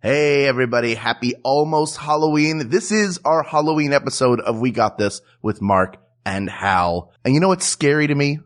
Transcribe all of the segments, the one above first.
Hey everybody, happy almost Halloween. This is our Halloween episode of We Got This with Mark and Hal. And you know what's scary to me?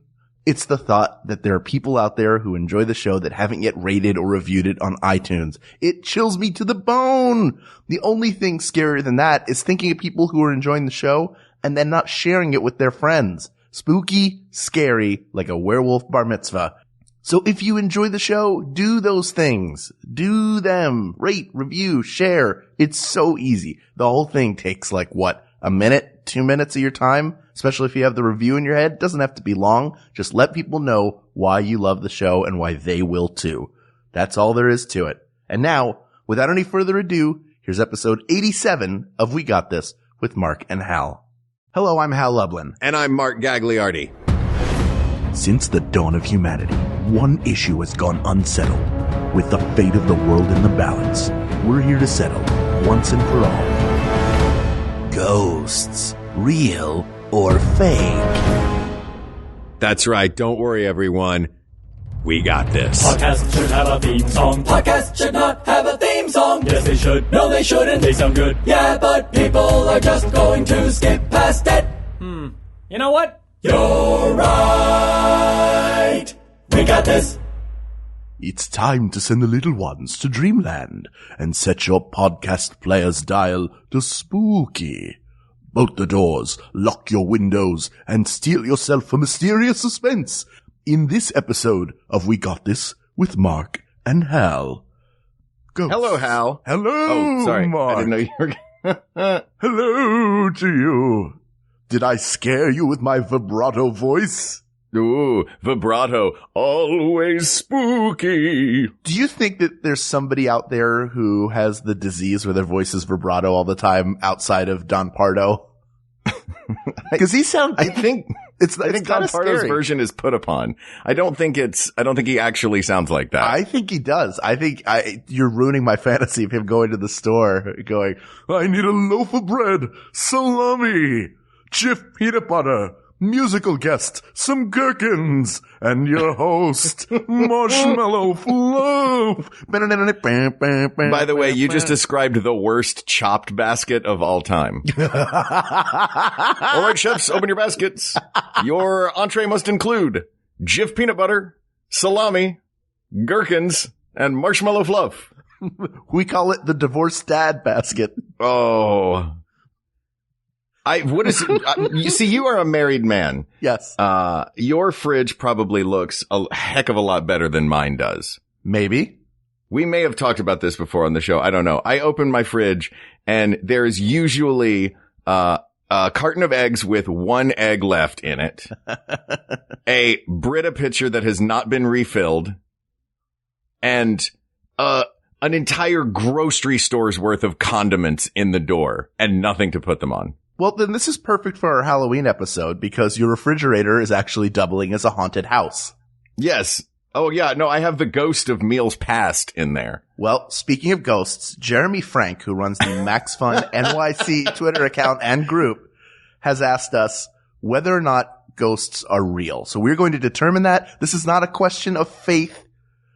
It's the thought that there are people out there who enjoy the show that haven't yet rated or reviewed it on iTunes. It chills me to the bone. The only thing scarier than that is thinking of people who are enjoying the show and then not sharing it with their friends. Spooky, scary, like a werewolf bar mitzvah. So if you enjoy the show, do those things. Do them. Rate, review, share. It's so easy. The whole thing takes a minute, 2 minutes of your time, especially if you have the review in your head. It doesn't have to be long. Just let people know why you love the show and why they will too. That's all there is to it. And now, without any further ado, here's episode 87 of We Got This with Mark and Hal. Hello, I'm Hal Lublin. And I'm Mark Gagliardi. Since the dawn of humanity, one issue has gone unsettled. With the fate of the world in the balance, we're here to settle, once and for all. Ghosts, real or fake? That's right. Don't worry, everyone. We got this. Podcast should have a theme song. Podcast should not have a theme song. Yes, they should. No, they shouldn't. They sound good. Yeah, but people are just going to skip past it. You know what? You're right. We got this. It's time to send the little ones to dreamland and set your podcast player's dial to spooky. Bolt the doors, lock your windows, and steel yourself for mysterious suspense in this episode of We Got This with Mark and Hal. Ghosts. Hello, Hal. Hello, Oh, sorry. Mark. I didn't know you were... Hello to you. Did I scare you with my vibrato voice? Ooh, vibrato. Always spooky. Do you think that there's somebody out there who has the disease where their voice is vibrato all the time outside of Don Pardo? Because he sounds... I think Don Pardo's scary. version is put upon. I don't think he actually sounds like that. I think he does. You're ruining my fantasy of him going to the store going, I need a loaf of bread, salami, Jif peanut butter, musical guest, some gherkins, and your host, Marshmallow Fluff. By the way, you just described the worst chopped basket of all time. All right, chefs, open your baskets. Your entree must include Jif peanut butter, salami, gherkins, and marshmallow fluff. We call it the divorced dad basket. Oh. You see, you are a married man. Yes. Your fridge probably looks a heck of a lot better than mine does. Maybe. We may have talked about this before on the show. I don't know. I open my fridge and there's usually, a carton of eggs with one egg left in it, a Brita pitcher that has not been refilled, and, an entire grocery store's worth of condiments in the door and nothing to put them on. Well, then this is perfect for our Halloween episode because your refrigerator is actually doubling as a haunted house. Yes. Oh, yeah. No, I have the ghost of meals past in there. Well, speaking of ghosts, Jeremy Frank, who runs the Max Fun NYC Twitter account and group, has asked us whether or not ghosts are real. So we're going to determine that. This is not a question of faith.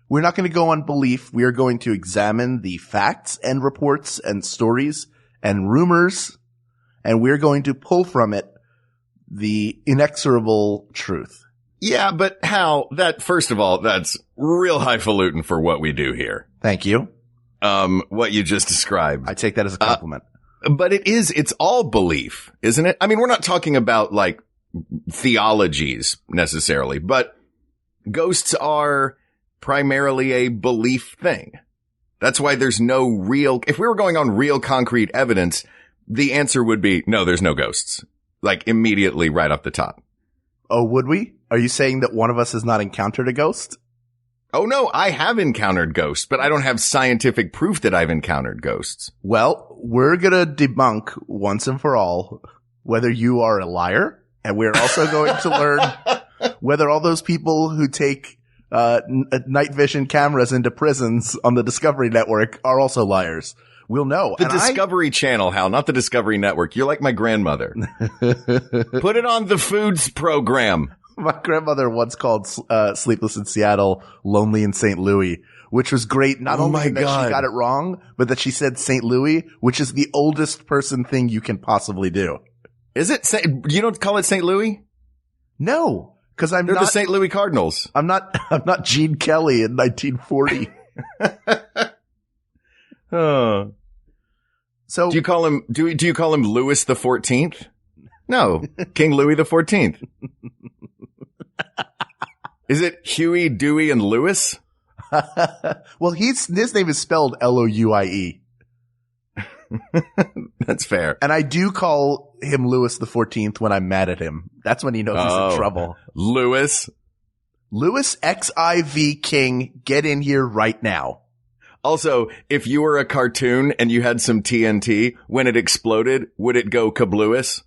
We're not going to go on belief. We are going to examine the facts and reports and stories and rumors, and we're going to pull from it the inexorable truth. Yeah, but Hal, first of all, that's real highfalutin for what we do here. Thank you. What you just described. I take that as a compliment. But it's all belief, isn't it? I mean, we're not talking about theologies necessarily, but ghosts are primarily a belief thing. That's why there's no real, if we were going on real concrete evidence, the answer would be, no, there's no ghosts. Immediately right off the top. Oh, would we? Are you saying that one of us has not encountered a ghost? Oh, no, I have encountered ghosts, but I don't have scientific proof that I've encountered ghosts. Well, we're going to debunk once and for all whether you are a liar, and we're also going to learn whether all those people who take night vision cameras into prisons on the Discovery Network are also liars. We'll know. The Discovery Channel, Hal, not the Discovery Network. You're like my grandmother. Put it on the Foods program. My grandmother once called Sleepless in Seattle Lonely in St. Louis, which was great. Not only that she got it wrong, but that she said St. Louis, which is the oldest person thing you can possibly do. Is it? You don't call it St. Louis? No, because they're the St. Louis Cardinals. I'm not Gene Kelly in 1940. Oh. So do you call him Louis the 14th? No, King Louis the 14th. Is it Huey, Dewey, and Louis? Well, his name is spelled Louie. That's fair. And I do call him Louis the 14th when I'm mad at him. That's when he knows he's in trouble. Louis XIV King, get in here right now. Also, if you were a cartoon and you had some TNT, when it exploded, would it go kabloois?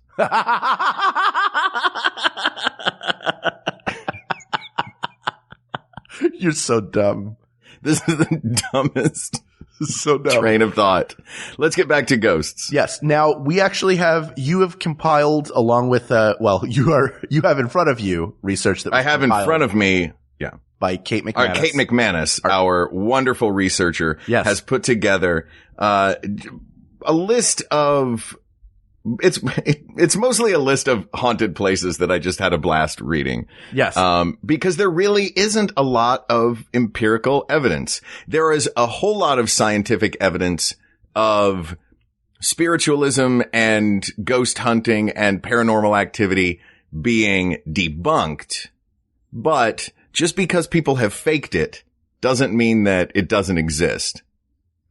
You're so dumb. This is the dumbest so dumb train of thought. Let's get back to ghosts. Yes. Now we actually you have compiled along with, you have in front of you research that I have in front of me. Yeah. By Kate McManus. Kate McManus, our wonderful researcher, has put together, a list of, it's mostly a list of haunted places that I just had a blast reading. Yes. Because there really isn't a lot of empirical evidence. There is a whole lot of scientific evidence of spiritualism and ghost hunting and paranormal activity being debunked. But just because people have faked it doesn't mean that it doesn't exist.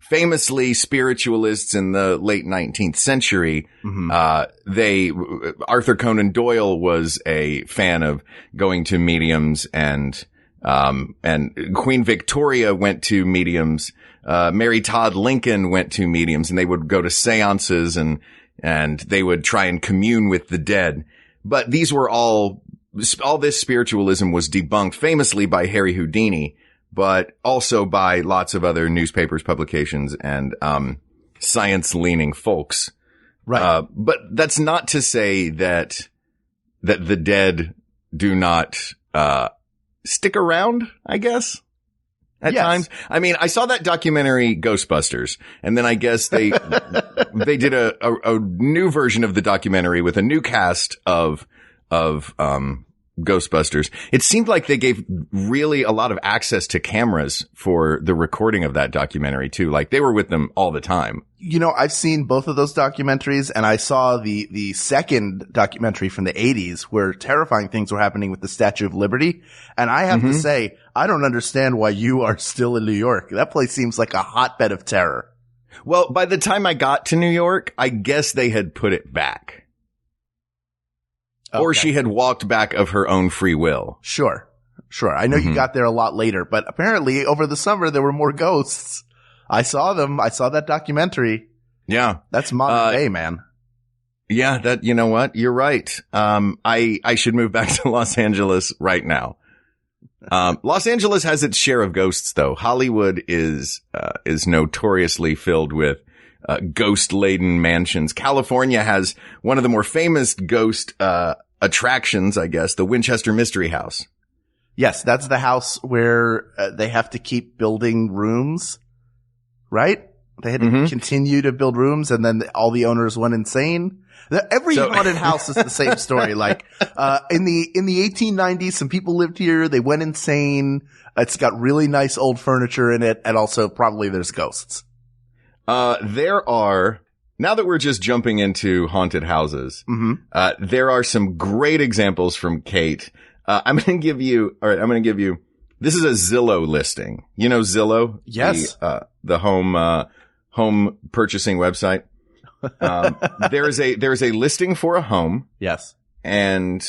Famously, spiritualists in the late 19th century, Arthur Conan Doyle was a fan of going to mediums and Queen Victoria went to mediums. Mary Todd Lincoln went to mediums, and they would go to seances and they would try and commune with the dead. But these were all this spiritualism was debunked famously by Harry Houdini, but also by lots of other newspapers, publications, and science-leaning folks. Right. But that's not to say that the dead do not stick around, I guess, at times. I mean, I saw that documentary Ghostbusters, and then I guess they did a new version of the documentary with a new cast of Ghostbusters. It seemed like they gave really a lot of access to cameras for the recording of that documentary too. Like they were with them all the time. You know, I've seen both of those documentaries, and I saw the second documentary from the 80s where terrifying things were happening with the Statue of Liberty. And I have to say, I don't understand why you are still in New York. That place seems like a hotbed of terror. Well, by the time I got to New York, I guess they had put it back. Okay. Or she had walked back of her own free will. Sure. I know you got there a lot later, but apparently over the summer there were more ghosts. I saw them. I saw that documentary. Yeah. That's modern day, man. Yeah, you know what? You're right. I should move back to Los Angeles right now. Los Angeles has its share of ghosts though. Hollywood is notoriously filled with ghost-laden mansions. California has one of the more famous ghost attractions, I guess, the Winchester Mystery House. Yes, that's the house where they have to keep building rooms, right? They had to continue to build rooms, and then all the owners went insane. Every haunted house is the same story. Like in the 1890s, some people lived here. They went insane. It's got really nice old furniture in it, and also probably there's ghosts. There are, now that we're just jumping into haunted houses, there are some great examples from Kate. I'm going to give you, this is a Zillow listing. You know Zillow? Yes. The home purchasing website. There's a listing for a home. Yes. And,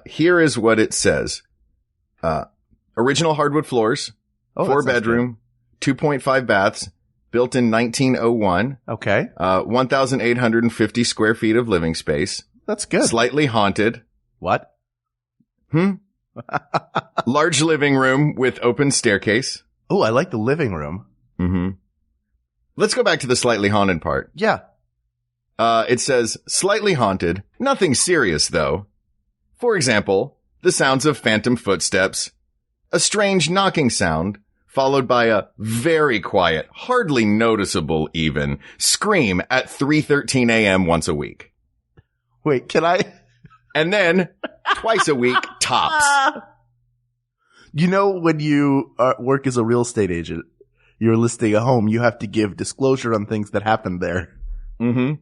here is what it says. Original hardwood floors, 4-bedroom, 2.5 baths. Built in 1901. Okay. 1,850 square feet of living space. That's good. Slightly haunted. What? Large living room with open staircase. Oh, I like the living room. Let's go back to the slightly haunted part. Yeah. It says, slightly haunted. Nothing serious, though. For example, the sounds of phantom footsteps, a strange knocking sound, followed by a very quiet, hardly noticeable even, scream at 3:13 a.m. once a week. Wait, can I? And then twice a week, tops. You know, when you work as a real estate agent, you're listing a home, you have to give disclosure on things that happened there. Mm-hmm.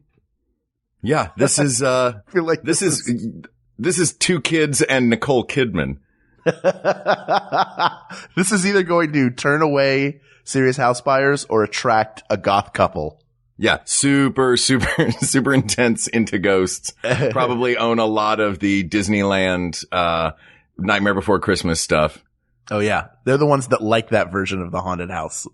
Yeah, this is, I feel like this is Two Kids and Nicole Kidman. This is either going to turn away serious house buyers or attract a goth couple. Yeah, super intense into ghosts. Probably own a lot of the Disneyland, Nightmare Before Christmas stuff. Oh yeah. They're the ones that like that version of the haunted house.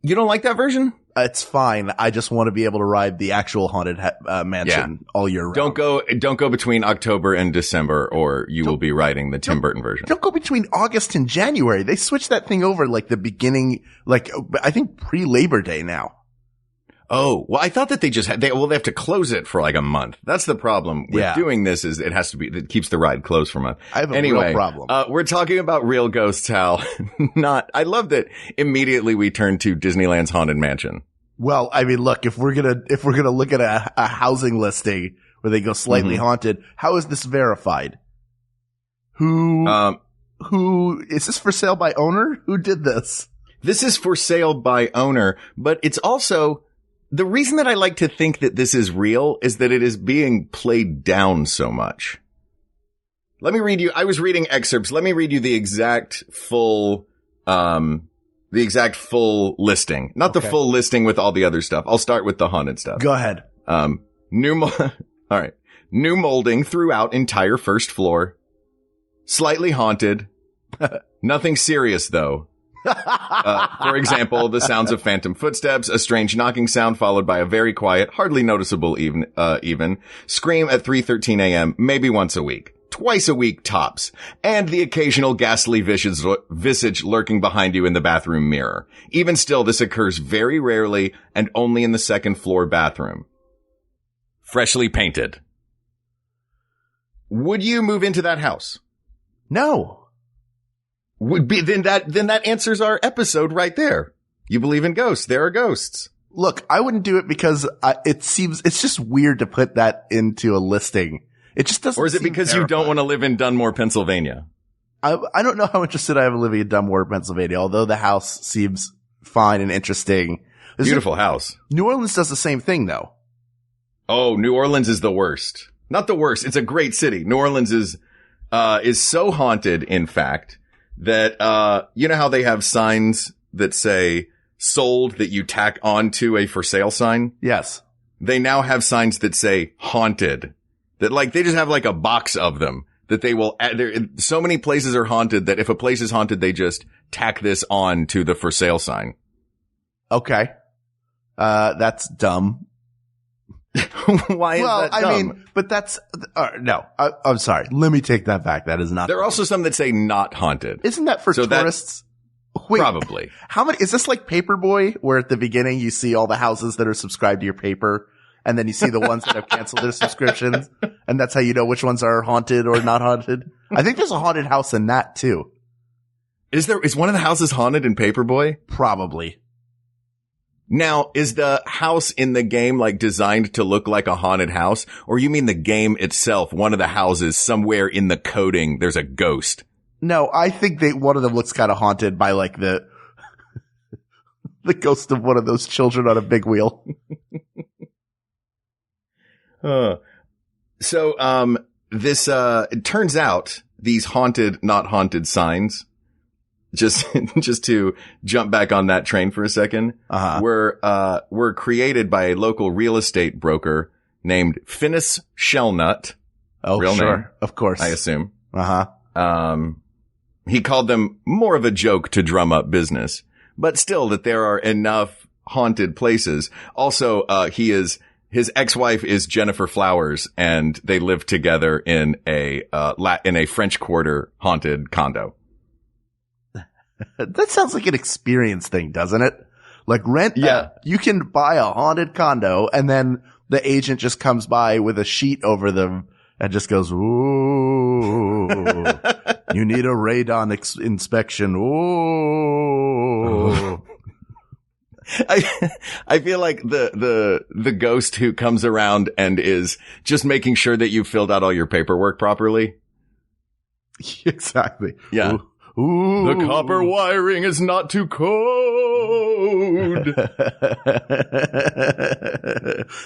You don't like that version? It's fine. I just want to be able to ride the actual haunted mansion all year round. Don't go between October and December, or you will be riding the Tim Burton version. Don't go between August and January. They switched that thing over like the beginning, like I think pre-Labor Day now. Oh, well, I thought that they have to close it for like a month. That's the problem with doing this is it keeps the ride closed for a month. I have a real problem. We're talking about real ghosts, Hal. I love that immediately we turn to Disneyland's Haunted Mansion. Well, I mean, look, if we're gonna look at a housing listing where they go slightly haunted, how is this verified? Who is this for sale by owner? Who did this? This is for sale by owner, but it's also, the reason that I like to think that this is real is that it is being played down so much. Let me read you, I was reading excerpts. Let me read you the exact full listing. Not the full listing with all the other stuff. I'll start with the haunted stuff. Go ahead. All right. New molding throughout entire first floor. Slightly haunted. Nothing serious though. For example, the sounds of phantom footsteps, a strange knocking sound followed by a very quiet, hardly noticeable even scream at 3:13 a.m., maybe once a week. Twice a week tops, and the occasional ghastly visage lurking behind you in the bathroom mirror. Even still, this occurs very rarely and only in the second floor bathroom. Freshly painted. Would you move into that house? No. Then that answers our episode right there. You believe in ghosts. There are ghosts. Look, I wouldn't do it because it's just weird to put that into a listing. It just doesn't. Or is it because you don't want to live in Dunmore, Pennsylvania? I don't know how interested I am in living in Dunmore, Pennsylvania, although the house seems fine and interesting. Beautiful house. New Orleans does the same thing though. Oh, New Orleans is the worst. Not the worst. It's a great city. New Orleans is so haunted, in fact, that, you know how they have signs that say sold that you tack onto a for sale sign? Yes. They now have signs that say haunted. That like, they just have like a box of them that they will add. So many places are haunted that if a place is haunted, they just tack this on to the for sale sign. Okay. That's dumb. Why is that dumb? I mean, but that's, no, I'm sorry. Let me take that back. That is not. There are also some that say not haunted. Isn't that for tourists? Wait, probably. How many, is this like Paperboy where at the beginning you see all the houses that are subscribed to your paper and then you see the ones that have canceled their subscriptions and that's how you know which ones are haunted or not haunted? I think there's a haunted house in that too. Is one of the houses haunted in Paperboy? Probably. Now, is the house in the game like designed to look like a haunted house? Or you mean the game itself, one of the houses somewhere in the coding, there's a ghost? No, I think one of them looks kind of haunted by like the ghost of one of those children on a big wheel. So, it turns out these haunted, not haunted signs, just to jump back on that train for a second, were created by a local real estate broker named Finis Shellnut. Oh, real sure. name, of course. I assume. He called them more of a joke to drum up business, but still that there are enough haunted places. Also, his ex-wife is Jennifer Flowers and they live together in a French Quarter haunted condo. That sounds like an experience thing, doesn't it? Like rent. Yeah. You can buy a haunted condo and then the agent just comes by with a sheet over them and just goes, ooh. You need a radon inspection. Oh. I feel like the ghost who comes around and is just making sure that you filled out all your paperwork properly. Exactly. Yeah. Ooh. The copper wiring is not to code.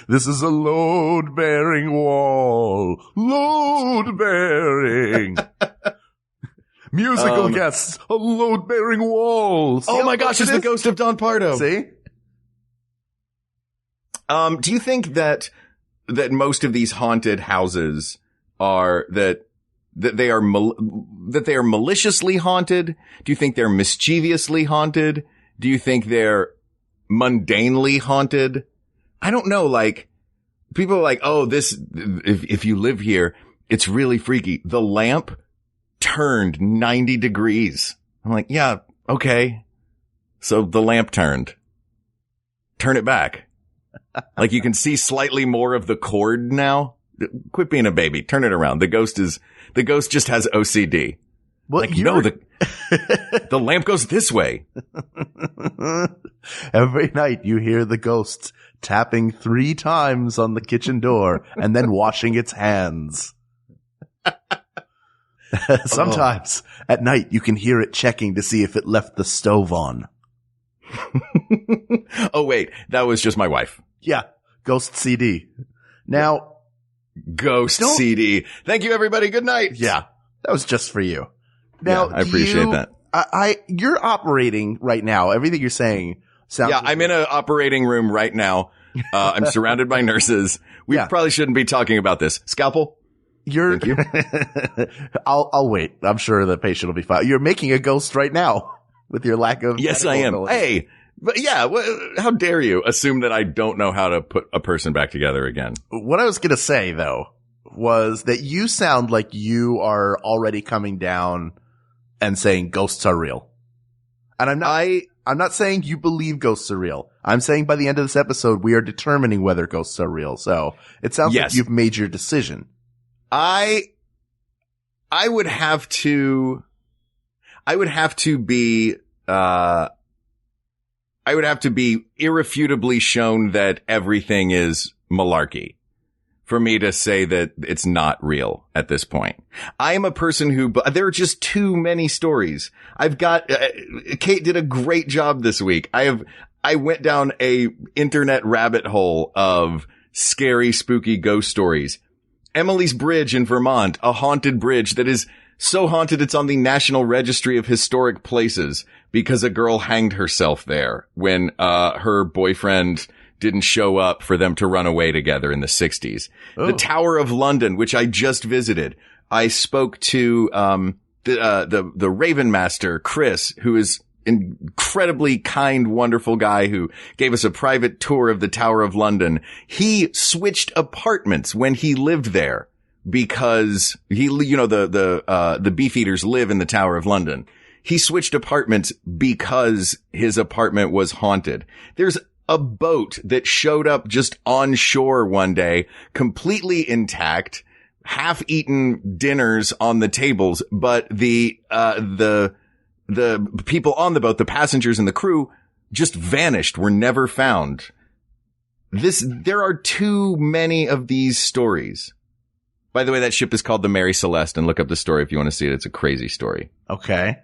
This is a load-bearing wall. Load-bearing. Musical guests, a load-bearing wall. Oh my gosh, it's the ghost of Don Pardo. See? Do you think that most of these haunted houses are that they are maliciously haunted? Do you think they're mischievously haunted? Do you think they're mundanely haunted? I don't know. Like, people are like, oh, if you live here, it's really freaky. The lamp turned 90 degrees. I'm like, yeah, okay. So the lamp turned. Turn it back. Like, you can see slightly more of the cord now. Quit being a baby. Turn it around. The ghost just has OCD. Well, like, no, the lamp goes this way. Every night you hear the ghost tapping 3 times on the kitchen door and then washing its hands. Sometimes at night you can hear it checking to see if it left the stove on. Oh, wait, that was just my wife. Yeah. Ghost CD. Now, Ghost CD. Thank you, everybody. Good night. Yeah. That was just for you. Now, yeah, I appreciate that. You're operating right now. Everything you're saying sounds. Yeah, I'm in an operating room right now. I'm surrounded by nurses. We probably shouldn't be talking about this. Scalpel. Thank you. I'll wait. I'm sure the patient will be fine. You're making a ghost right now with your lack of. Yes, I am. Ability. Hey, but yeah, how dare you assume that I don't know how to put a person back together again? What I was going to say though was that you sound like you are already coming down and saying ghosts are real. And I'm not saying you believe ghosts are real. I'm saying by the end of this episode, we are determining whether ghosts are real. So it sounds like you've made your decision. I would have to be irrefutably shown that everything is malarkey for me to say that it's not real at this point. I am a person who, there are just too many stories. I've got, Kate did a great job this week. I went down a internet rabbit hole of scary, spooky ghost stories. Emily's Bridge in Vermont, a haunted bridge that is so haunted it's on the National Registry of Historic Places because a girl hanged herself there when her boyfriend didn't show up for them to run away together in the 60s. Oh. The Tower of London, which I just visited. I spoke to the Raven Master, Chris, who is incredibly kind, wonderful guy who gave us a private tour of the Tower of London. He switched apartments when he lived there because the Beefeaters live in the Tower of London. He switched apartments because his apartment was haunted. There's a boat that showed up just on shore one day, completely intact, half-eaten dinners on the tables, but the people on the boat, the passengers and the crew, just vanished, were never found. There are too many of these stories. By the way, that ship is called the Mary Celeste, and look up the story if you want to see it. It's a crazy story. Okay.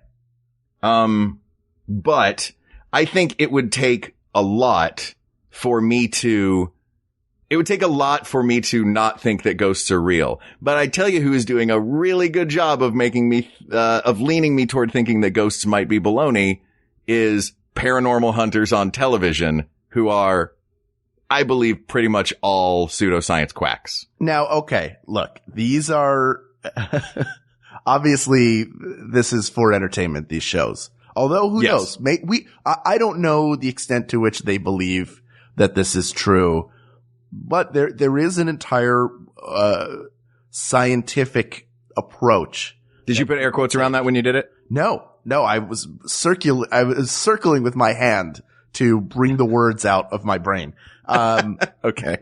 But I think it would take a lot for me to not think that ghosts are real. But I tell you who is doing a really good job of making me, of leaning me toward thinking that ghosts might be baloney is paranormal hunters on television who are, I believe, pretty much all pseudoscience quacks. Now, okay, look, these are, obviously this is for entertainment, these shows. Although who knows? I don't know the extent to which they believe that this is true, but there is an entire, scientific approach. Did you put air quotes around that when you did it? No, I was circling with my hand to bring the words out of my brain. Okay.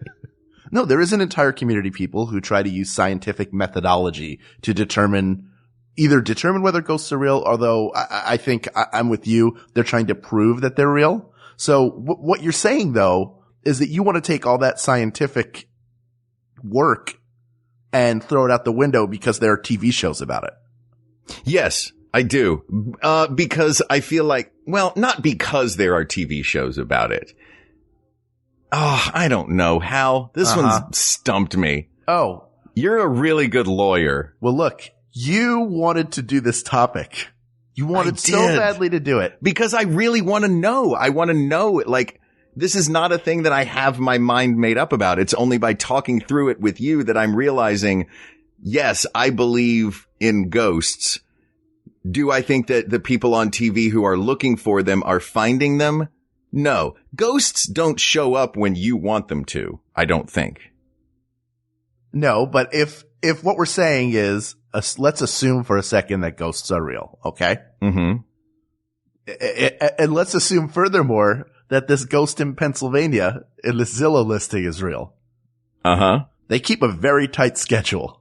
No, there is an entire community of people who try to use scientific methodology to determine either determine whether ghosts are real, although I think I'm with you. They're trying to prove that they're real. So what you're saying though is that you want to take all that scientific work and throw it out the window because there are TV shows about it. Yes, I do. Because I feel like, well, not because there are TV shows about it. Oh, I don't know, Hal. This one's stumped me. Oh. You're a really good lawyer. Well, look, you wanted to do this topic. You wanted so badly to do it. Because I really want to know. I want to know, like, this is not a thing that I have my mind made up about. It's only by talking through it with you that I'm realizing, yes, I believe in ghosts. Do I think that the people on TV who are looking for them are finding them? No. Ghosts don't show up when you want them to, I don't think. No, but if what we're saying is, let's assume for a second that ghosts are real, okay? Mm-hmm. And let's assume furthermore that this ghost in Pennsylvania in the Zillow listing is real. Uh-huh. They keep a very tight schedule.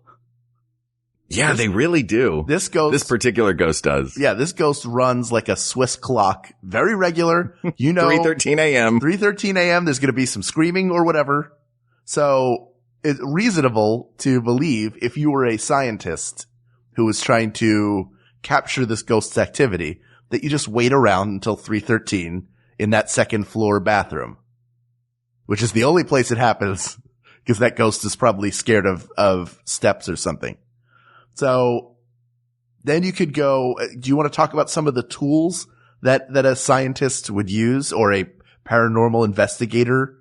Yeah, they really do. This particular ghost does. Yeah, this ghost runs like a Swiss clock. Very regular. You know. 3:13 a.m. 3:13 a.m. There's going to be some screaming or whatever. So it's reasonable to believe if you were a scientist who was trying to capture this ghost's activity that you just wait around until 3:13 in that second floor bathroom, which is the only place it happens because that ghost is probably scared of steps or something. So then you could go, do you want to talk about some of the tools that a scientist would use or a paranormal investigator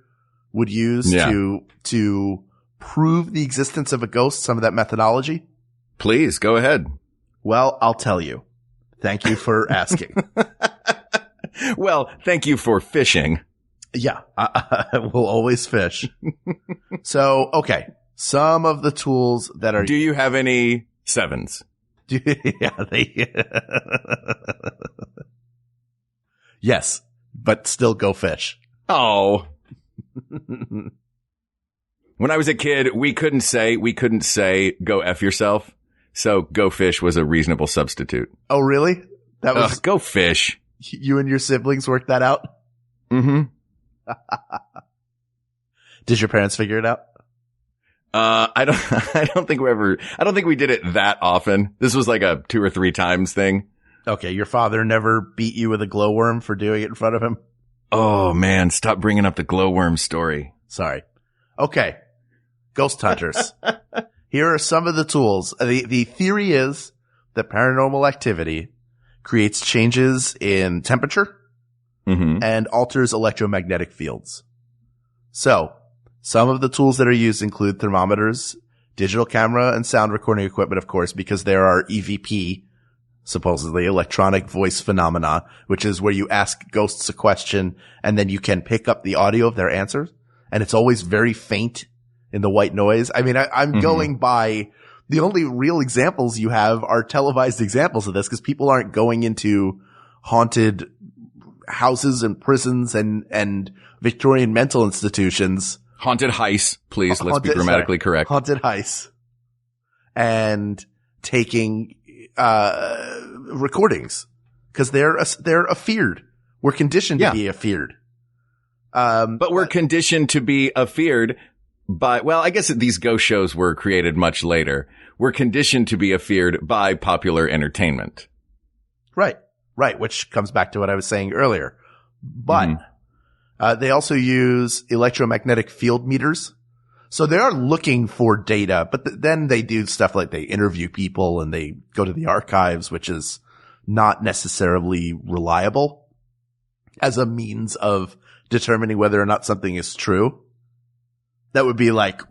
would use to prove the existence of a ghost, some of that methodology? Please, go ahead. Well, I'll tell you. Thank you for asking. Well, thank you for fishing. Yeah, I will always fish. So, okay. Some of the tools that are... Do you have any sevens? Yes, but still go fish. Oh. When I was a kid, we couldn't say go F yourself. So go fish was a reasonable substitute. Oh, really? That was go fish. You and your siblings worked that out? Mm-hmm. Did your parents figure it out? I don't think we did it that often. This was like a 2 or 3 times thing. Okay. Your father never beat you with a glowworm for doing it in front of him? Oh man, stop bringing up the glowworm story. Sorry. Okay. Ghost hunters. Here are some of the tools. The theory is that paranormal activity creates changes in temperature and alters electromagnetic fields. So, some of the tools that are used include thermometers, digital camera, and sound recording equipment, of course, because there are EVP, supposedly electronic voice phenomena, which is where you ask ghosts a question and then you can pick up the audio of their answers. And it's always very faint in the white noise. I mean, I'm going by the only real examples you have are televised examples of this because people aren't going into haunted houses and prisons and Victorian mental institutions. Haunted heist, please. Let's be grammatically correct. Haunted heist. And taking, recordings. Cause they're afeared. We're conditioned to be afeared. But we're conditioned to be afeared by, well, I guess these ghost shows were created much later. We're conditioned to be afeared by popular entertainment. Right. Right. Which comes back to what I was saying earlier. But, they also use electromagnetic field meters. So they are looking for data, but then they do stuff like they interview people and they go to the archives, which is not necessarily reliable as a means of determining whether or not something is true. That would be like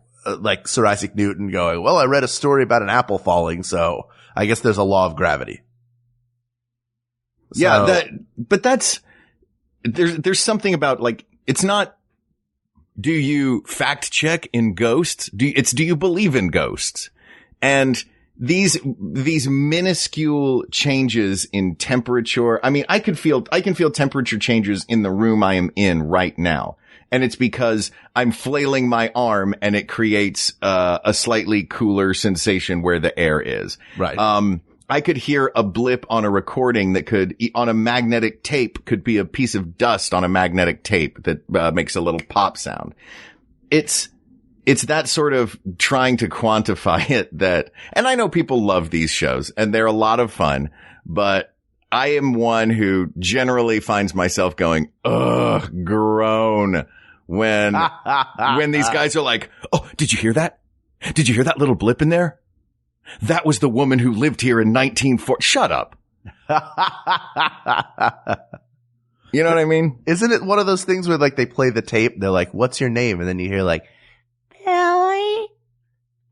Sir Isaac Newton going, well, I read a story about an apple falling, so I guess there's a law of gravity. Yeah, there's something about like, it's not, do you fact check in ghosts? Do you believe in ghosts? And these minuscule changes in temperature. I mean, I can feel temperature changes in the room I am in right now. And it's because I'm flailing my arm and it creates a slightly cooler sensation where the air is. Right. I could hear a blip on a recording that could, on a magnetic tape, could be a piece of dust on a magnetic tape that makes a little pop sound. It's that sort of trying to quantify it that, and I know people love these shows and they're a lot of fun, but I am one who generally finds myself going, ugh, groan when these guys are like, oh, did you hear that? Did you hear that little blip in there? That was the woman who lived here in 1940. Shut up. You know what I mean? Isn't it one of those things where like they play the tape? They're like, what's your name? And then you hear like,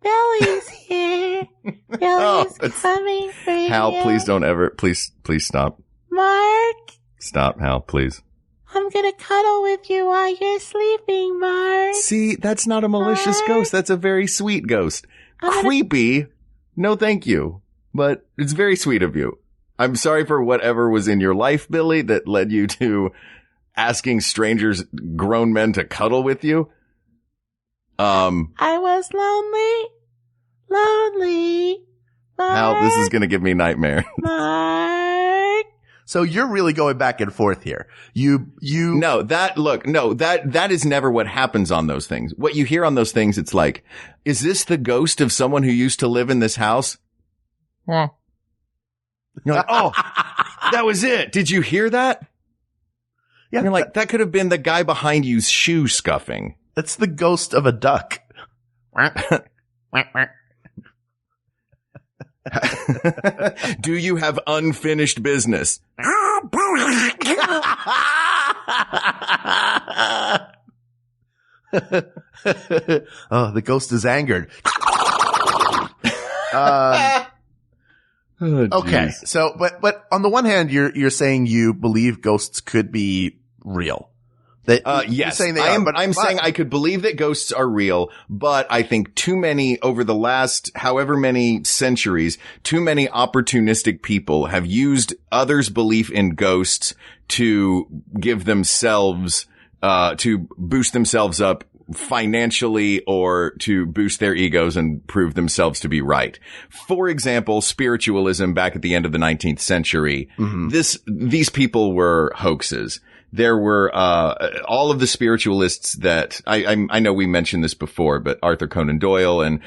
Billy's here. Billy's coming for you. Hal, please don't ever, please stop. Mark. Stop, Hal, please. I'm gonna cuddle with you while you're sleeping, Mark. See, that's not a malicious ghost. That's a very sweet ghost. Creepy. No, thank you. But it's very sweet of you. I'm sorry for whatever was in your life, Billy, that led you to asking strangers, grown men, to cuddle with you. I was lonely. Mark, Hal, this is gonna give me nightmares. Mark. So you're really going back and forth here. No, that is never what happens on those things. What you hear on those things, it's like, is this the ghost of someone who used to live in this house? Yeah. You're like, oh, that was it. Did you hear that? Yeah. And you're like, that could have been the guy behind you's shoe scuffing. That's the ghost of a duck. Do you have unfinished business? Oh, the ghost is angered. Okay. So, but on the one hand, you're saying you believe ghosts could be real. Yes, saying they are, I'm saying I could believe that ghosts are real, but I think too many over the last however many centuries, too many opportunistic people have used others' belief in ghosts to give themselves, to boost themselves up financially or to boost their egos and prove themselves to be right. For example, spiritualism back at the end of the 19th century, these people were hoaxes. There were, all of the spiritualists that I know we mentioned this before, but Arthur Conan Doyle and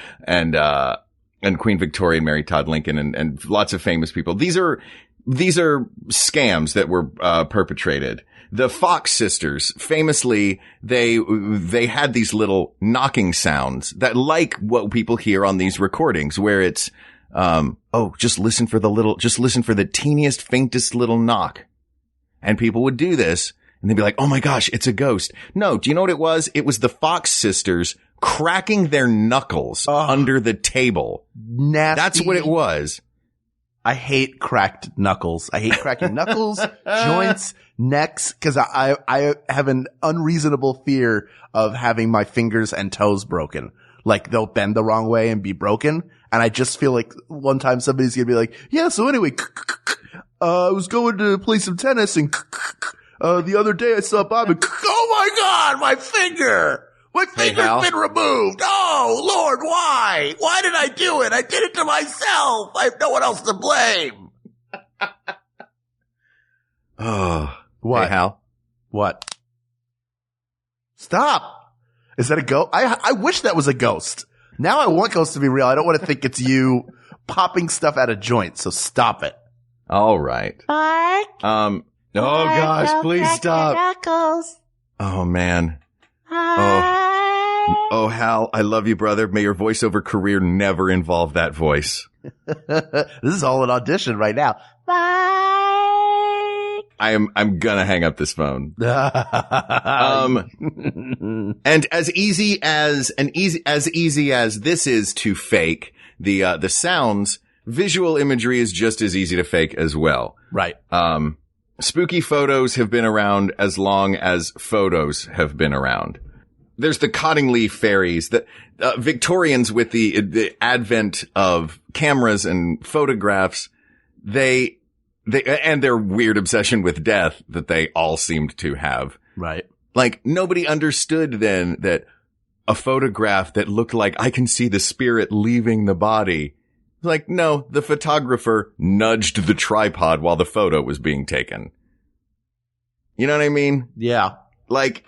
Queen Victoria and Mary Todd Lincoln and lots of famous people. These are scams that were, perpetrated. The Fox sisters, famously, they had these little knocking sounds that like what people hear on these recordings where it's, just listen for the teeniest, faintest little knock. And people would do this and they'd be like, oh my gosh, it's a ghost. No, do you know what it was? It was the Fox sisters cracking their knuckles under the table. Nasty. That's what it was. I hate cracked knuckles. I hate cracking knuckles, joints, necks, cause I have an unreasonable fear of having my fingers and toes broken. Like they'll bend the wrong way and be broken. And I just feel like one time somebody's gonna be like, yeah, so anyway, I was going to play some tennis and the other day I saw Bob and oh my God, my finger! My finger's been removed. Oh Lord, why? Why did I do it? I did it to myself. I have no one else to blame. Oh, what? Hey, Hal. What? Stop. Is that a ghost? I wish that was a ghost. Now I want ghosts to be real. I don't want to think it's you popping stuff out of joints. So stop it. All right. Mark. Oh gosh, please stop. Knuckles. Oh man. Oh, Hal, I love you, brother. May your voiceover career never involve that voice. This is all an audition right now. Bye. I'm gonna hang up this phone. And as easy as this is to fake, the sounds, visual imagery is just as easy to fake as well. Right. Spooky photos have been around as long as photos have been around. There's the Cottingley fairies, the Victorians with the advent of cameras and photographs. And their weird obsession with death that they all seemed to have. Right. Like nobody understood then that a photograph that looked like I can see the spirit leaving the body Like, no, the photographer nudged the tripod while the photo was being taken. You know what I mean? Yeah. Like,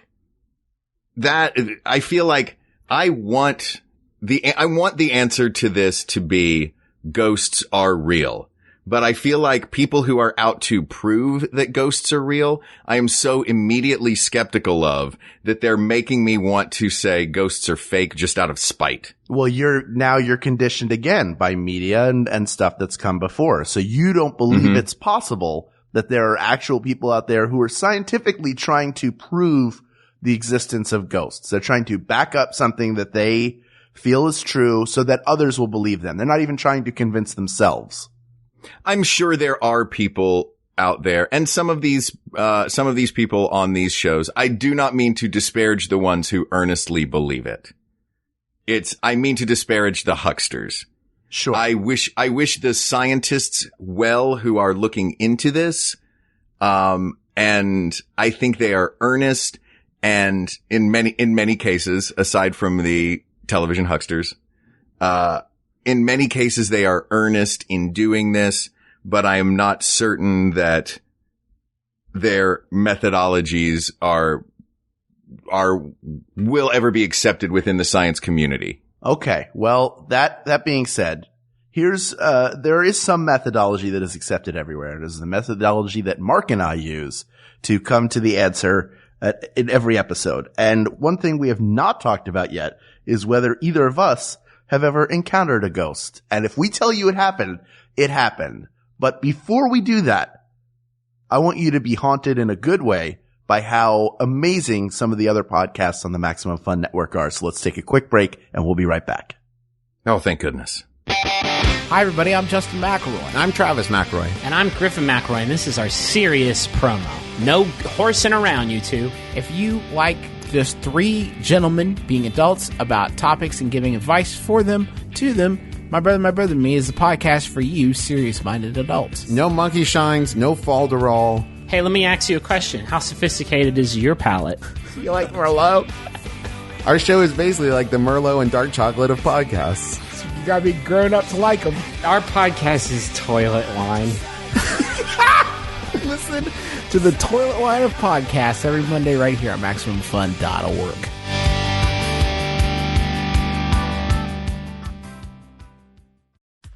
that, I feel like I want the answer to this to be ghosts are real. But I feel like people who are out to prove that ghosts are real, I am so immediately skeptical of that they're making me want to say ghosts are fake just out of spite. Well, you're conditioned again by media and stuff that's come before. So you don't believe it's possible that there are actual people out there who are scientifically trying to prove the existence of ghosts. They're trying to back up something that they feel is true so that others will believe them. They're not even trying to convince themselves. I'm sure there are people out there, and some of these people on these shows, I do not mean to disparage the ones who earnestly believe it. I mean to disparage the hucksters. Sure. I wish the scientists well who are looking into this. And I think they are earnest, and in many cases, aside from the television hucksters, in many cases, they are earnest in doing this, but I am not certain that their methodologies will ever be accepted within the science community. Okay. Well, that being said, there is some methodology that is accepted everywhere. It is the methodology that Mark and I use to come to the answer in every episode. And one thing we have not talked about yet is whether either of us have ever encountered a ghost. And if we tell you it happened, it happened. But before we do that, I want you to be haunted in a good way by how amazing some of the other podcasts on the Maximum Fun Network are. So let's take a quick break and we'll be right back. Oh, thank goodness. Hi, everybody. I'm Justin McElroy. And I'm Travis McElroy. And I'm Griffin McElroy, and this is our serious promo. No horsing around, you two. If you like just three gentlemen being adults about topics and giving advice for them, to them, My Brother, Me is the podcast for you serious-minded adults. No monkey shines, no falderall. Hey, let me ask you a question. How sophisticated is your palate? You like Merlot? Our show is basically like the Merlot and dark chocolate of podcasts. So you gotta be grown up to like them. Our podcast is toilet wine. Listen to the Toilet Wine of Podcasts every Monday right here at MaximumFun.org.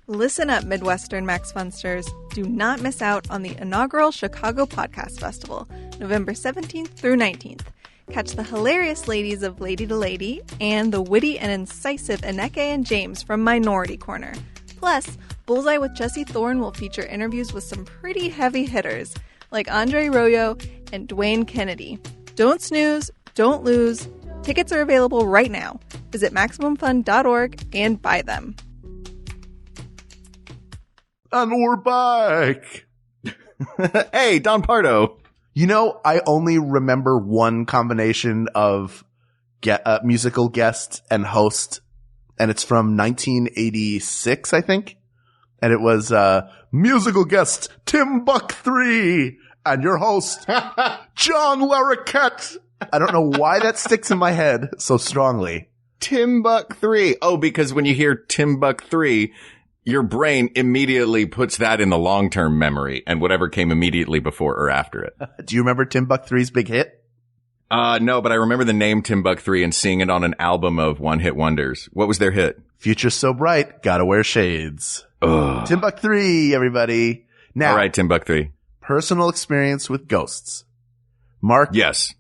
Listen up, Midwestern Max Funsters. Do not miss out on the inaugural Chicago Podcast Festival, November 17th through 19th. Catch the hilarious ladies of Lady to Lady and the witty and incisive Aneke and James from Minority Corner. Plus, Bullseye with Jesse Thorne will feature interviews with some pretty heavy hitters, like Andre Royo and Dwayne Kennedy. Don't snooze, don't lose. Tickets are available right now. Visit MaximumFun.org and buy them. And we're back. Hey, Don Pardo. You know, I only remember one combination of musical guest and host, and it's from 1986, I think. And it was musical guest Tim Buck 3 and your host, John Larroquette. I don't know why that sticks in my head so strongly. Tim Buck 3. Oh, because when you hear Tim Buck 3, your brain immediately puts that in the long-term memory and whatever came immediately before or after it. Do you remember Tim Buck 3's big hit? No, but I remember the name Tim Buck 3 and seeing it on an album of one-hit wonders. What was their hit? Future's So Bright, Gotta Wear Shades. Ugh. Tim Buck 3, everybody. Now, all right, Tim Buck 3. Personal experience with ghosts. Mark? Yes.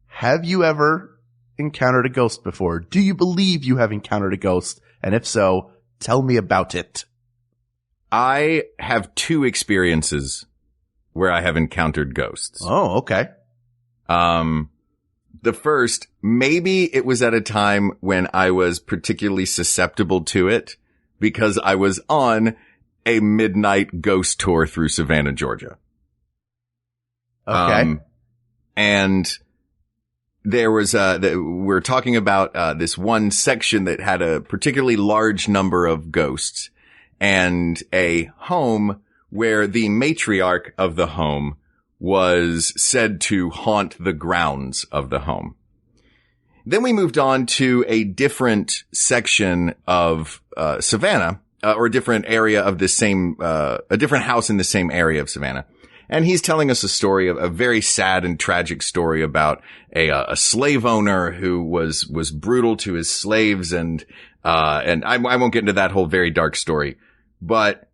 Have you ever encountered a ghost before? Do you believe you have encountered a ghost? And if so, tell me about it. I have two experiences where I have encountered ghosts. Oh, okay. The first, maybe it was at a time when I was particularly susceptible to it because I was on a midnight ghost tour through Savannah, Georgia. Okay. And there was, we're talking about, this one section that had a particularly large number of ghosts and a home where the matriarch of the home was said to haunt the grounds of the home. Then we moved on to a different section of, Savannah, or a different area of the same, a different house in the same area of Savannah. And he's telling us a story of a very sad and tragic story about a slave owner who was brutal to his slaves. And I won't get into that whole very dark story, but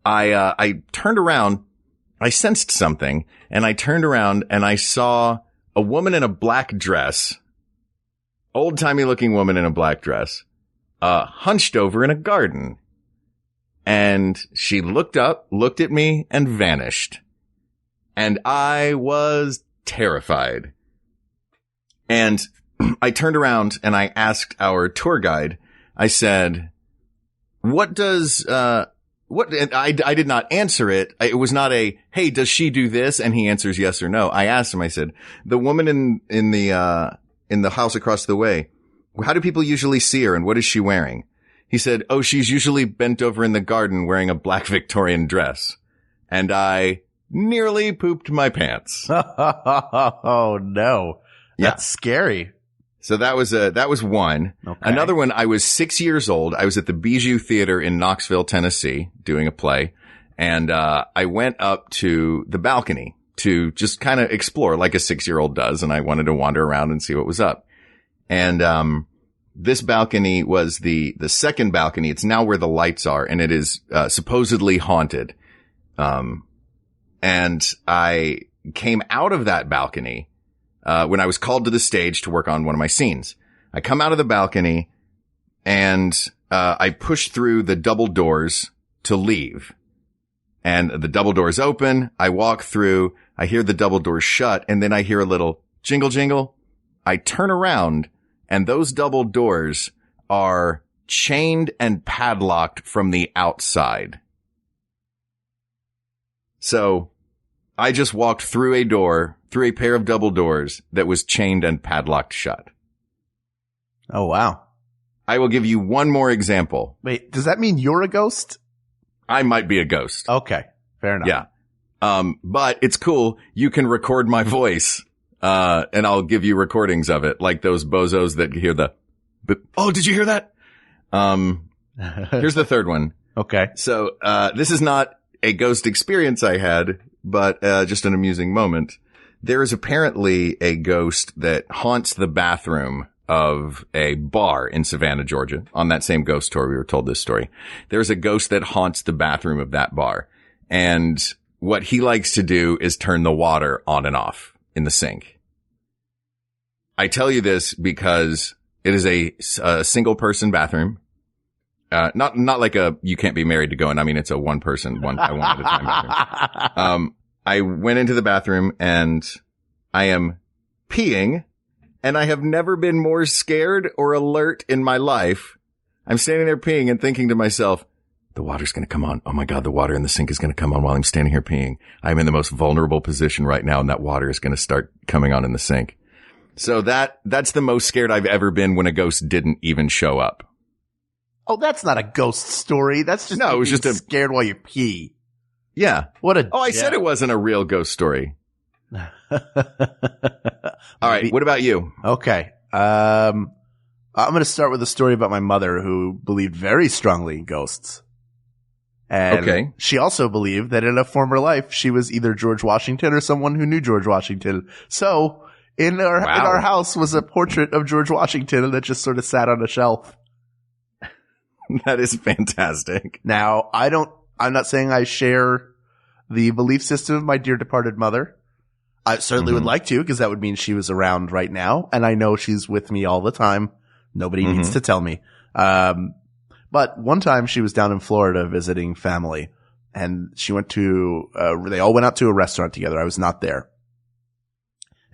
I turned around, I sensed something, and I turned around and I saw a woman in a black dress, old-timey looking woman in a black dress, hunched over in a garden. And she looked up, looked at me, and vanished. And I was terrified. And I turned around and I asked our tour guide, I said, what does, I did not answer it. It was not a, hey, does she do this? And he answers yes or no. I asked him, I said, the woman in the house across the way, how do people usually see her and what is she wearing? He said, oh, she's usually bent over in the garden wearing a black Victorian dress. And I nearly pooped my pants. Oh no. That's scary. So that was one. Okay. Another one, I was 6 years old. I was at the Bijou Theater in Knoxville, Tennessee, doing a play. And, I went up to the balcony to just kind of explore like a 6-year-old does. And I wanted to wander around and see what was up. And, this balcony was the second balcony. It's now where the lights are, and it is, supposedly haunted. And I came out of that balcony, when I was called to the stage to work on one of my scenes. I come out of the balcony and, I push through the double doors to leave. And the double doors open. I walk through. I hear the double doors shut, and then I hear a little jingle jingle. I turn around, and those double doors are chained and padlocked from the outside. So I just walked through a pair of double doors that was chained and padlocked shut. Oh, wow. I will give you one more example. Wait, does that mean you're a ghost? I might be a ghost. Okay. Fair enough. Yeah. But it's cool. You can record my voice. And I'll give you recordings of it, like those bozos that hear oh, did you hear that? Here's the third one. Okay. So, this is not a ghost experience I had, but, just an amusing moment. There is apparently a ghost that haunts the bathroom of a bar in Savannah, Georgia. On that same ghost tour, we were told this story. There's a ghost that haunts the bathroom of that bar. And what he likes to do is turn the water on and off in the sink. I tell you this because it is a single person bathroom. Not like you can't be married to go in. I mean, it's a one at a time bathroom. I went into the bathroom and I am peeing, and I have never been more scared or alert in my life. I'm standing there peeing and thinking to myself, the water's going to come on. Oh my God, the water in the sink is going to come on while I'm standing here peeing. I'm in the most vulnerable position right now, and that water is going to start coming on in the sink. So that's the most scared I've ever been when a ghost didn't even show up. Oh, that's not a ghost story. That's just no, it was just scared while you pee. Yeah. What a I said it wasn't a real ghost story. All right. What about you? Okay. I'm going to start with a story about my mother, who believed very strongly in ghosts. And she also believed that in a former life, she was either George Washington or someone who knew George Washington. So in our house was a portrait of George Washington that just sort of sat on a shelf. That is fantastic. Now, I'm not saying I share the belief system of my dear departed mother. I certainly would like to, because that would mean she was around right now. And I know she's with me all the time. Nobody needs to tell me. But one time she was down in Florida visiting family, and she went to, they all went out to a restaurant together. I was not there.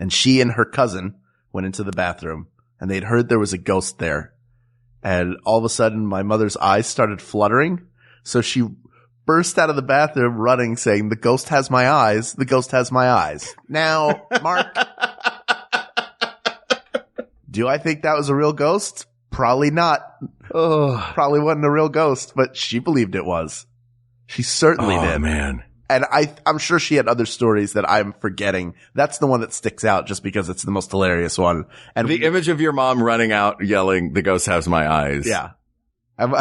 And she and her cousin went into the bathroom, and they'd heard there was a ghost there. And all of a sudden my mother's eyes started fluttering. So she burst out of the bathroom running, saying, "The ghost has my eyes. The ghost has my eyes." Now, Mark, do I think that was a real ghost? Probably not. Probably wasn't a real ghost, but she believed it was. She certainly did. Oh, man. And I'm sure she had other stories that I'm forgetting. That's the one that sticks out just because it's the most hilarious one. And the image of your mom running out yelling, "The ghost has my eyes." Yeah.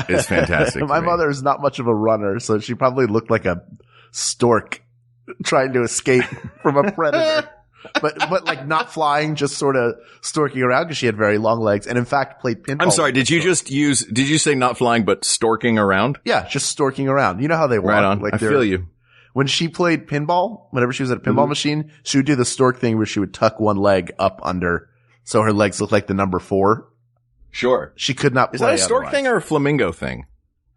is fantastic. My mother is not much of a runner, so she probably looked like a stork trying to escape from a predator. But like not flying, just sort of storking around because she had very long legs and in fact played pinball. I'm sorry, did you say not flying but storking around? Yeah, just storking around. You know how they walk. Right on. Like I feel you. When she played pinball, whenever she was at a pinball machine, she would do the stork thing where she would tuck one leg up under so her legs looked like the number 4. Sure. She could not play. Is that a stork otherwise. thing or a flamingo thing?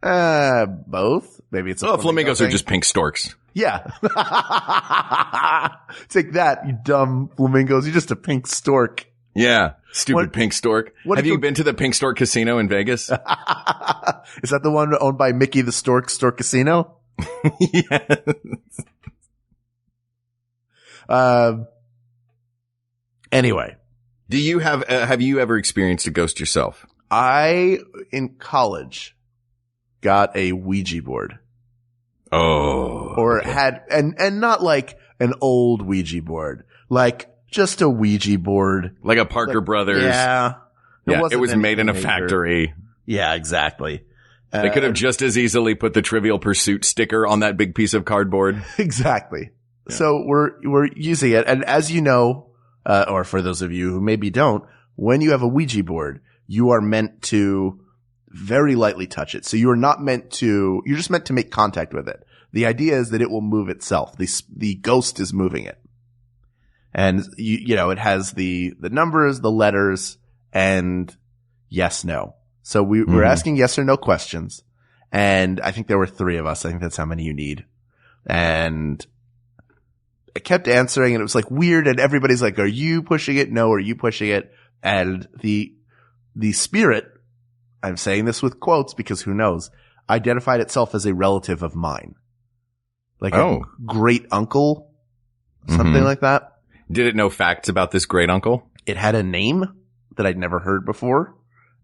Both. Maybe it's a flamingos thing. are just pink storks. Yeah. Take that, you dumb flamingos. You're just a pink stork. Yeah. Stupid pink stork. Have you been to the Pink Stork Casino in Vegas? Is that the one owned by Mickey the Stork Casino? Yeah. Anyway. Do you have you ever experienced a ghost yourself? I, in college, got a Ouija board. Oh. Or had, and not like an old Ouija board, like just a Ouija board. Like a Parker Brothers. Yeah. It was made in a major. factory. Yeah, exactly. They could have just as easily put the Trivial Pursuit sticker on that big piece of cardboard. Exactly. Yeah. So we're using it. And as you know, or for those of you who maybe don't, when you have a Ouija board, you are meant to very lightly touch it. So you're just meant to make contact with it. The idea is that it will move itself. The ghost is moving it. And you know, it has the numbers, the letters, and yes, no. So we're asking yes or no questions. And I think there were 3 of us. I think that's how many you need. And I kept answering and it was like weird. And everybody's like, are you pushing it? No. Are you pushing it? And the spirit, I'm saying this with quotes because who knows, identified itself as a relative of mine. Like a great uncle, something like that. Did it know facts about this great uncle? It had a name that I'd never heard before.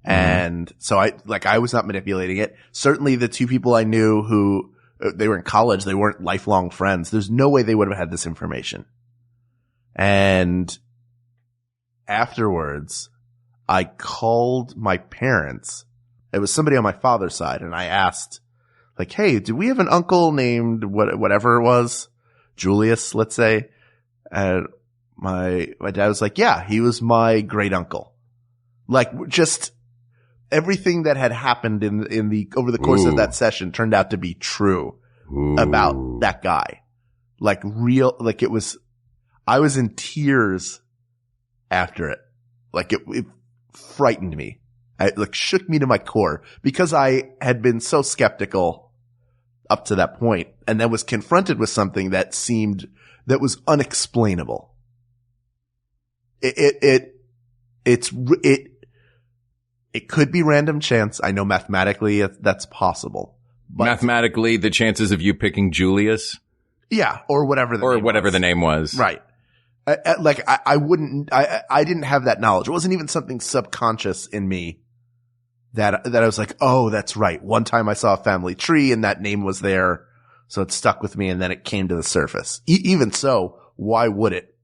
And so I was not manipulating it. Certainly the 2 people I knew who they were in college, they weren't lifelong friends. There's no way they would have had this information. And afterwards, I called my parents. It was somebody on my father's side. And I asked like, hey, do we have an uncle named whatever it was? Julius, let's say. And my dad was like, yeah, he was my great uncle. Like just everything that had happened over the course of that session turned out to be true about that guy. Like I was in tears after it. Like it frightened me. It like shook me to my core because I had been so skeptical up to that point and then was confronted with something that was unexplainable. It could be random chance. I know mathematically that's possible. But mathematically, the chances of you picking Julius? Yeah, or whatever the name was. Right. I didn't have that knowledge. It wasn't even something subconscious in me that I was like, oh, that's right. One time I saw a family tree and that name was there. So it stuck with me and then it came to the surface. Even so, why would it?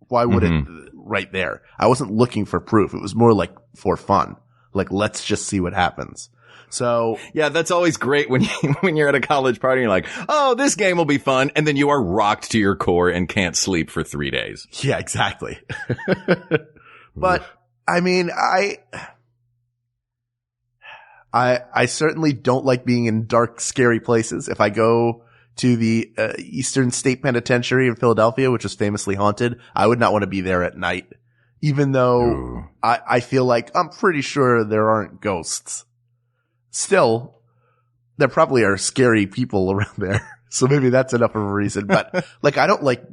Why would it right there? I wasn't looking for proof. It was more like for fun. Like, let's just see what happens. So yeah, that's always great when you're at a college party and you're like, oh, this game will be fun. And then you are rocked to your core and can't sleep for 3 days. Yeah, exactly. But I mean, I certainly don't like being in dark, scary places. If I go to the Eastern State Penitentiary in Philadelphia, which is famously haunted, I would not want to be there at night. Even though I feel like I'm pretty sure there aren't ghosts. Still, there probably are scary people around there. So maybe that's enough of a reason. But like, I don't like.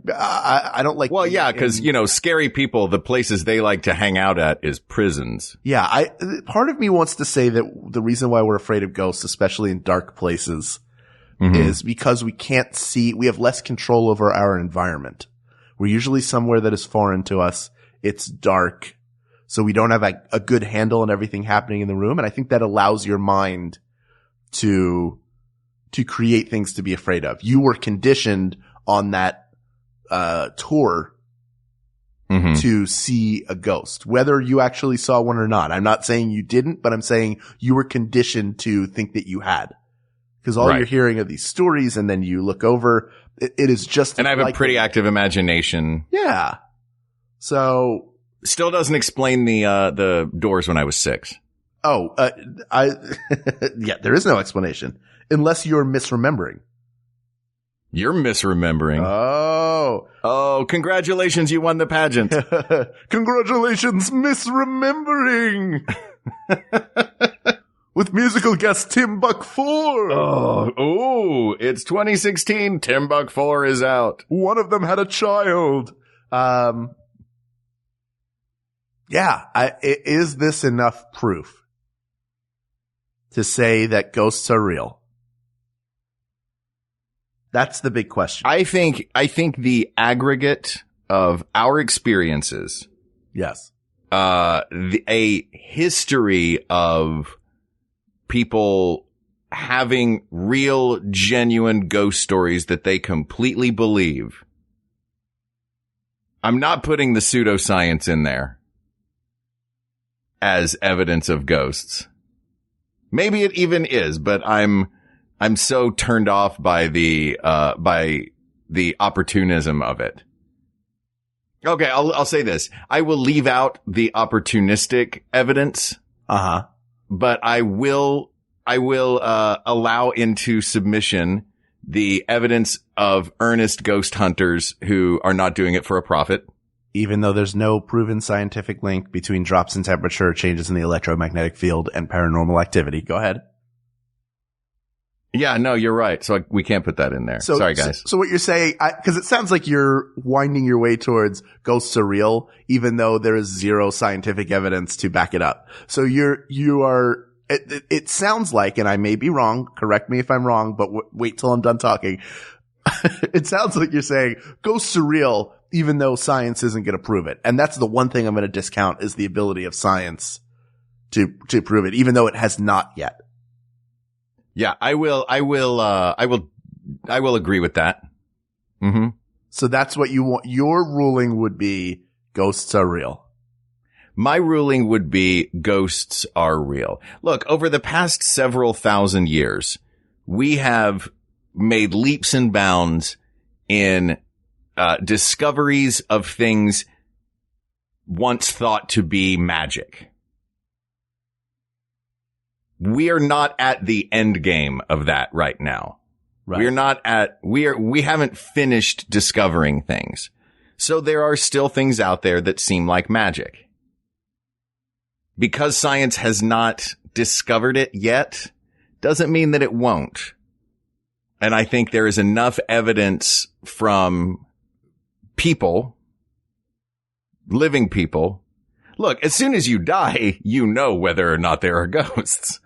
Well, yeah, because scary people, the places they like to hang out at is prisons. Yeah, part of me wants to say that the reason why we're afraid of ghosts, especially in dark places, is because we can't see. We have less control over our environment. We're usually somewhere that is foreign to us. It's dark. So we don't have a good handle on everything happening in the room. And I think that allows your mind to create things to be afraid of. You were conditioned on that, tour to see a ghost, whether you actually saw one or not. I'm not saying you didn't, but I'm saying you were conditioned to think that you had. Because all you're hearing are these stories, and then you look over, it is just. And I have a pretty active imagination. Yeah. So. Still doesn't explain the doors when I was 6. Oh, yeah, there is no explanation. Unless you're misremembering. You're misremembering. Oh, congratulations, you won the pageant. Congratulations, misremembering. With musical guest Tim Buck 4. Oh, it's 2016. Tim Buck 4 is out. One of them had a child. Is this enough proof to say that ghosts are real? That's the big question. I think the aggregate of our experiences. Yes. A history of people having real, genuine ghost stories that they completely believe. I'm not putting the pseudoscience in there as evidence of ghosts. Maybe it even is, but I'm so turned off by the opportunism of it. Okay, I'll say this. I will leave out the opportunistic evidence. But I will allow into submission the evidence of earnest ghost hunters who are not doing it for a profit. Even though there's no proven scientific link between drops in temperature, changes in the electromagnetic field, and paranormal activity. Go ahead. Yeah, no, you're right. So we can't put that in there. Sorry, guys. So what you're saying, because it sounds like you're winding your way towards ghosts are real, even though there is zero scientific evidence to back it up. So it sounds like, and I may be wrong, correct me if I'm wrong, but wait till I'm done talking. It sounds like you're saying ghosts are real, even though science isn't going to prove it. And that's the one thing I'm going to discount is the ability of science to prove it, even though it has not yet. Yeah, I will agree with that. Mm-hmm. So that's what you want. Your ruling would be ghosts are real. My ruling would be ghosts are real. Look, over the past several thousand years, we have made leaps and bounds in discoveries of things once thought to be magic. We are not at the end game of that right now. Right. We haven't finished discovering things. So there are still things out there that seem like magic. Because science has not discovered it yet, doesn't mean that it won't. And I think there is enough evidence from people, living people. Look, as soon as you die, you know whether or not there are ghosts.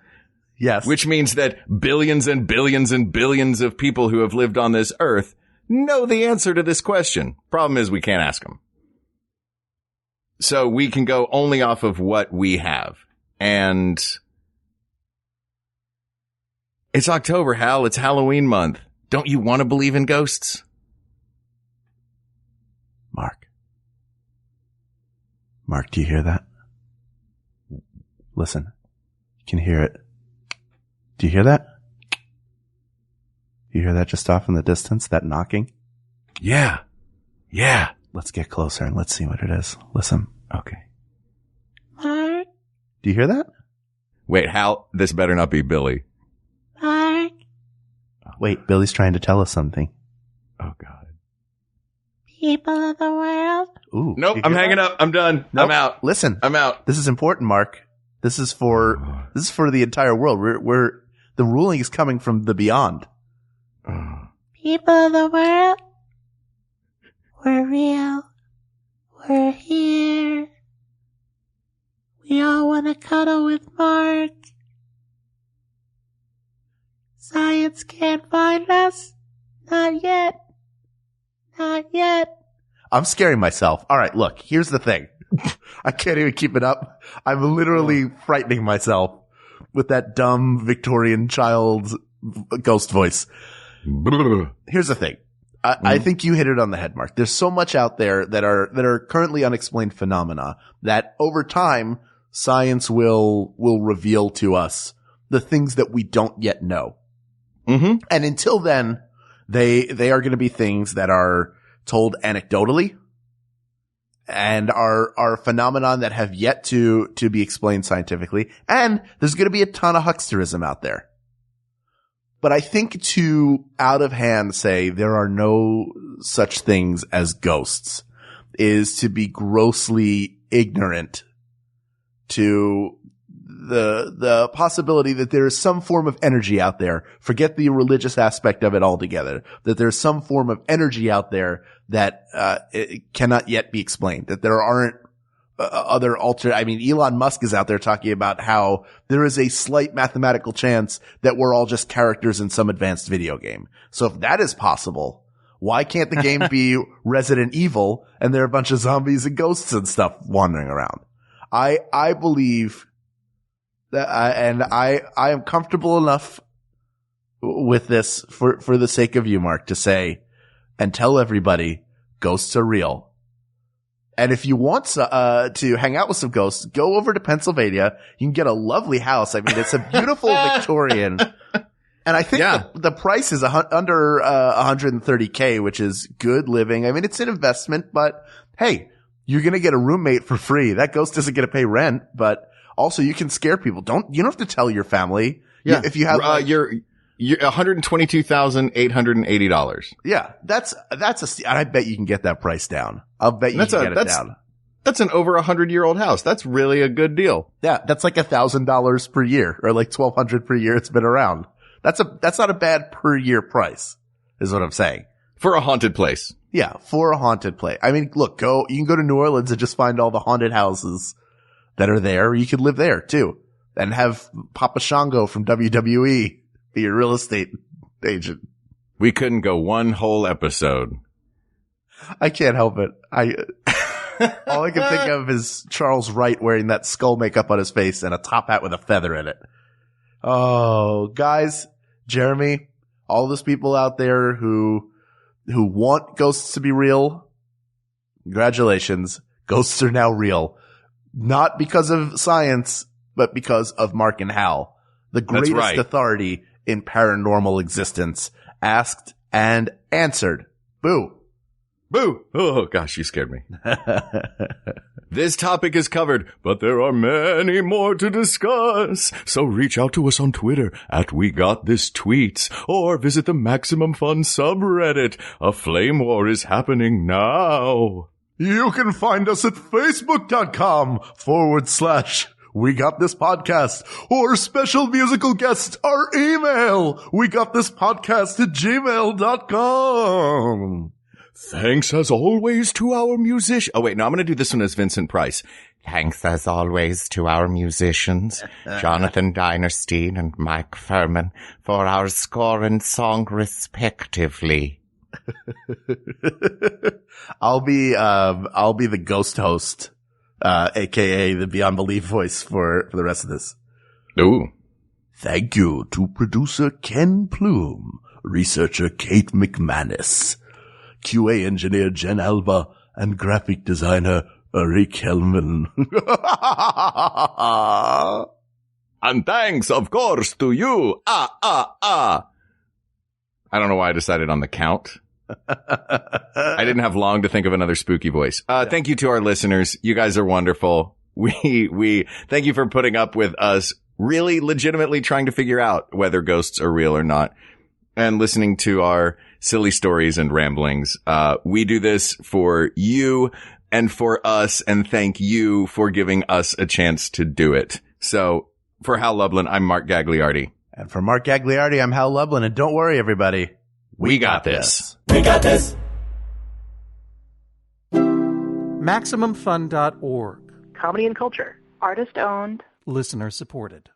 Yes. Which means that billions and billions and billions of people who have lived on this earth know the answer to this question. Problem is we can't ask them. So we can go only off of what we have. And it's October, Hal. It's Halloween month. Don't you want to believe in ghosts? Mark, do you hear that? Listen. You can hear it. Do you hear that? You hear that just off in the distance? That knocking? Yeah. Yeah. Let's get closer and let's see what it is. Listen. Okay. Mark. Do you hear that? Wait, Hal, this better not be Billy. Mark. Wait, Billy's trying to tell us something. Oh, God. People of the world. Ooh. Nope, I'm hanging up. I'm done. Nope. I'm out. Listen. I'm out. This is important, Mark. This is for the entire world. The ruling is coming from the beyond. People of the world. We're real. We're here. We all want to cuddle with Mark. Science can't find us. Not yet. Not yet. I'm scaring myself. All right, look, here's the thing. I can't even keep it up. I'm literally frightening myself with that dumb Victorian child's ghost voice. Here's the thing. I think you hit it on the head, Mark. There's so much out there that are currently unexplained phenomena that over time science will reveal to us the things that we don't yet know. Mm-hmm. And until then, they are going to be things that are told anecdotally and are phenomenon that have yet to be explained scientifically. And there's going to be a ton of hucksterism out there. But I think to out of hand say there are no such things as ghosts is to be grossly ignorant to the possibility that there is some form of energy out there. Forget the religious aspect of it altogether. That there's some form of energy out there that it cannot yet be explained. That there aren't other Elon Musk is out there talking about how there is a slight mathematical chance that we're all just characters in some advanced video game. So if that is possible, why can't the game be Resident Evil and there are a bunch of zombies and ghosts and stuff wandering around? I believe that I am comfortable enough with this for the sake of you, Mark, to say and tell everybody ghosts are real. And if you want to hang out with some ghosts, go over to Pennsylvania. You can get a lovely house. I mean, it's a beautiful Victorian. And I think the price is under $130K, which is good living. I mean, it's an investment, but hey, you're going to get a roommate for free. That ghost isn't going to pay rent, but also you can scare people. You don't have to tell your family. Yeah. If you have you're $122,880. Yeah. That's I bet you can get that price down. I'll bet you can get it down. That's an over 100-year-old house. That's really a good deal. Yeah. That's like $1,000 per year or like $1,200 per year. It's been around. That's not a bad per year price is what I'm saying. For a haunted place. Yeah. For a haunted place. I mean, look, you can go to New Orleans and just find all the haunted houses that are there. Or you could live there too and have Papa Shango from WWE be your real estate agent. We couldn't go one whole episode. I can't help it. All I can think of is Charles Wright wearing that skull makeup on his face and a top hat with a feather in it. Oh, guys, Jeremy, all those people out there who want ghosts to be real, congratulations. Ghosts are now real. Not because of science, but because of Mark and Hal, the greatest authority in paranormal existence, asked and answered. Boo. Boo. Oh, gosh, you scared me. This topic is covered, but there are many more to discuss. So reach out to us on Twitter @WeGotThisTweets or visit the Maximum Fun subreddit. A flame war is happening now. You can find us at Facebook.com/We Got This Podcast or special musical guest, our email, WeGotThisPodcast@gmail.com. Thanks as always to our musician. Oh, wait, no, I'm going to do this one as Vincent Price. Thanks as always to our musicians, Jonathan Dinerstein and Mike Furman, for our score and song respectively. I'll be the ghost host, aka the Beyond Belief voice for the rest of this. Ooh. Thank you to producer Ken Plume, researcher Kate McManus, QA engineer Jen Alba, and graphic designer Rick Hellman. And thanks, of course, to you. I don't know why I decided on the count. I didn't have long to think of another spooky voice. Thank you to our listeners. You guys are wonderful. We thank you for putting up with us really legitimately trying to figure out whether ghosts are real or not and listening to our silly stories and ramblings. We do this for you and for us, and thank you for giving us a chance to do it. So for Hal Lublin, I'm Mark Gagliardi. And for Mark Gagliardi, I'm Hal Lublin. And don't worry, everybody. We got this. We got this. MaximumFun.org. Comedy and culture. Artist owned. Listener supported.